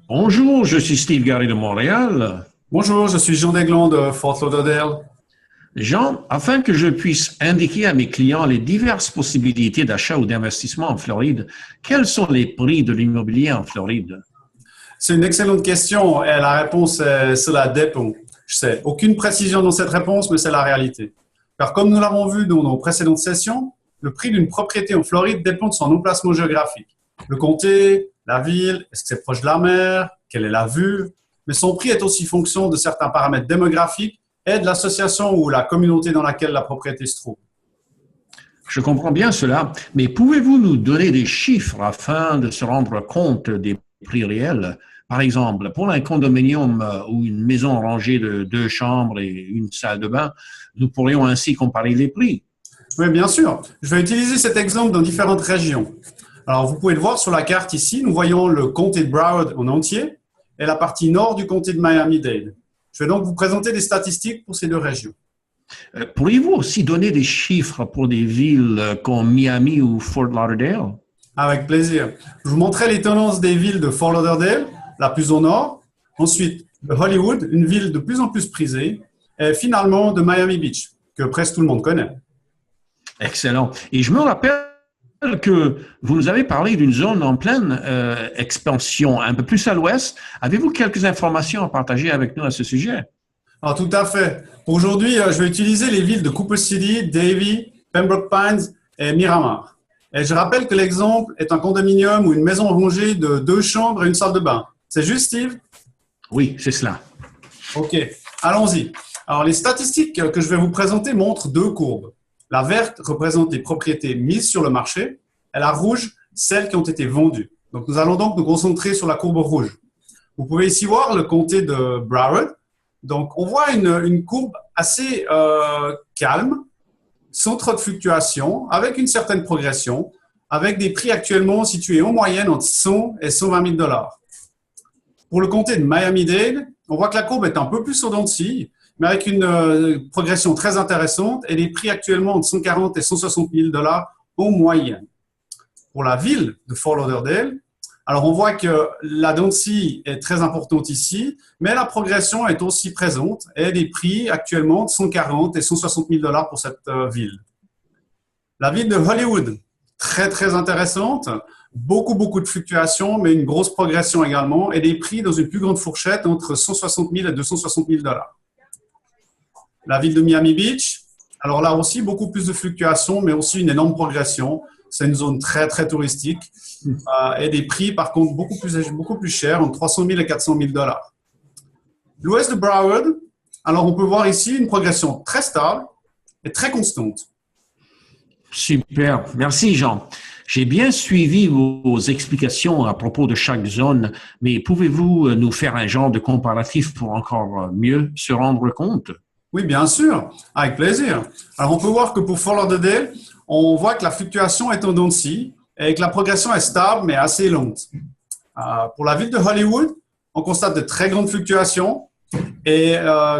Bonjour, je suis Steve Gary de Montréal. Bonjour, je suis Jean Desglands de Fort Lauderdale. Jean, afin que je puisse indiquer à mes clients les diverses possibilités d'achat ou d'investissement en Floride, quels sont les prix de l'immobilier en Floride? C'est une excellente question et la réponse est cela dépend. Je sais, aucune précision dans cette réponse, mais c'est la réalité. Car comme nous l'avons vu dans nos précédentes sessions, le prix d'une propriété en Floride dépend de son emplacement géographique. Le comté, la ville, est-ce que c'est proche de la mer, quelle est la vue, mais son prix est aussi fonction de certains paramètres démographiques et de l'association ou la communauté dans laquelle la propriété se trouve. Je comprends bien cela, mais pouvez-vous nous donner des chiffres afin de se rendre compte des prix réels? Par exemple, pour un condominium ou une maison rangée de deux chambres et une salle de bain, nous pourrions ainsi comparer les prix. Oui, bien sûr. Je vais utiliser cet exemple dans différentes régions. Alors, vous pouvez le voir sur la carte ici. Nous voyons le comté de Broward en entier et la partie nord du comté de Miami-Dade. Je vais donc vous présenter des statistiques pour ces deux régions. Pourriez-vous aussi donner des chiffres pour des villes comme Miami ou Fort Lauderdale? Avec plaisir. Je vous montrerai les tendances des villes de Fort Lauderdale, la plus au nord. Ensuite, de Hollywood, une ville de plus en plus prisée. Et finalement, de Miami Beach, que presque tout le monde connaît. Excellent. Et je me rappelle que vous nous avez parlé d'une zone en pleine expansion, un peu plus à l'ouest. Avez-vous quelques informations à partager avec nous à ce sujet? Alors, tout à fait. Pour aujourd'hui, je vais utiliser les villes de Cooper City, Davie, Pembroke Pines et Miramar. Et je rappelle que l'exemple est un condominium ou une maison rangée de deux chambres et une salle de bain. C'est juste, Steve? Oui, c'est cela. OK, allons-y. Alors, les statistiques que je vais vous présenter montrent deux courbes. La verte représente les propriétés mises sur le marché et la rouge, celles qui ont été vendues. Donc, nous allons donc nous concentrer sur la courbe rouge. Vous pouvez ici voir le comté de Broward. Donc, on voit une courbe assez calme, sans trop de fluctuations, avec une certaine progression, avec des prix actuellement situés en moyenne entre 100 et 120 000 dollars. Pour le comté de Miami-Dade, on voit que la courbe est un peu plus en dents de scie, mais avec une progression très intéressante et les prix actuellement entre 140 et 160 000 dollars en moyenne. Pour la ville de Fort Lauderdale, alors on voit que la dent de scie est très importante ici, mais la progression est aussi présente et les prix actuellement de 140 et 160 000 dollars pour cette ville. La ville de Hollywood, très très intéressante, beaucoup de fluctuations, mais une grosse progression également et des prix dans une plus grande fourchette entre 160 000 et 260 000 dollars. La ville de Miami Beach, alors là aussi, beaucoup plus de fluctuations, mais aussi une énorme progression. C'est une zone très, très touristique et des prix, par contre, beaucoup plus chers, entre 300 000 et 400 000 dollars. L'ouest de Broward, alors on peut voir ici une progression très stable et très constante. Super. Merci, Jean. J'ai bien suivi vos explications à propos de chaque zone, mais pouvez-vous nous faire un genre de comparatif pour encore mieux se rendre compte? Oui, bien sûr, avec plaisir. Alors, on peut voir que pour Fort Lauderdale, on voit que la fluctuation est en dents de scie et que la progression est stable, mais assez lente. Pour la ville de Hollywood, on constate de très grandes fluctuations et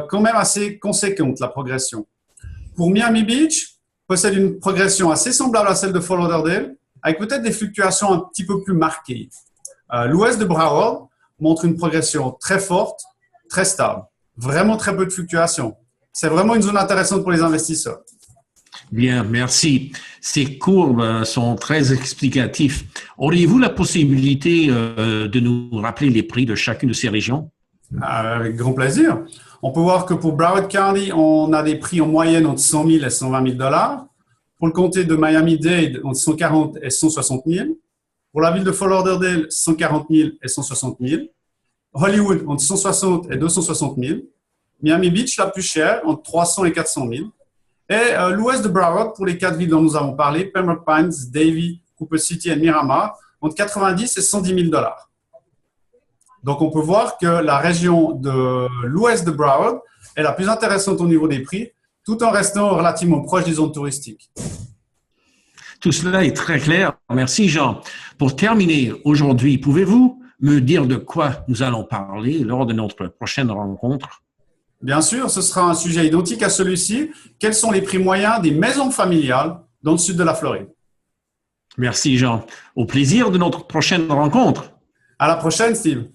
quand même assez conséquente, la progression. Pour Miami Beach, possède une progression assez semblable à celle de Fort Lauderdale, avec peut-être des fluctuations un petit peu plus marquées. L'ouest de Broward montre une progression très forte, très stable. Vraiment très peu de fluctuations. C'est vraiment une zone intéressante pour les investisseurs. Bien, merci. Ces courbes sont très explicatives. Auriez-vous la possibilité de nous rappeler les prix de chacune de ces régions? Avec grand plaisir. On peut voir que pour Broward County, on a des prix en moyenne entre 100 000 et 120 000 dollars. Pour le comté de Miami-Dade, entre 140 et 160 000. Pour la ville de Fort Lauderdale, 140 000 et 160 000. Hollywood, entre 160 et 260 000. Miami Beach, la plus chère, entre 300 et 400 000. Et l'ouest de Broward, pour les quatre villes dont nous avons parlé, Pembroke Pines, Davie, Cooper City et Miramar, entre 90 et 110 000 dollars. Donc, on peut voir que la région de l'ouest de Broward est la plus intéressante au niveau des prix, tout en restant relativement proche des zones touristiques. Tout cela est très clair. Merci, Jean. Pour terminer, aujourd'hui, pouvez-vous me dire de quoi nous allons parler lors de notre prochaine rencontre? Bien sûr, ce sera un sujet identique à celui-ci. Quels sont les prix moyens des maisons familiales dans le sud de la Floride? Merci, Jean. Au plaisir de notre prochaine rencontre. À la prochaine, Steve.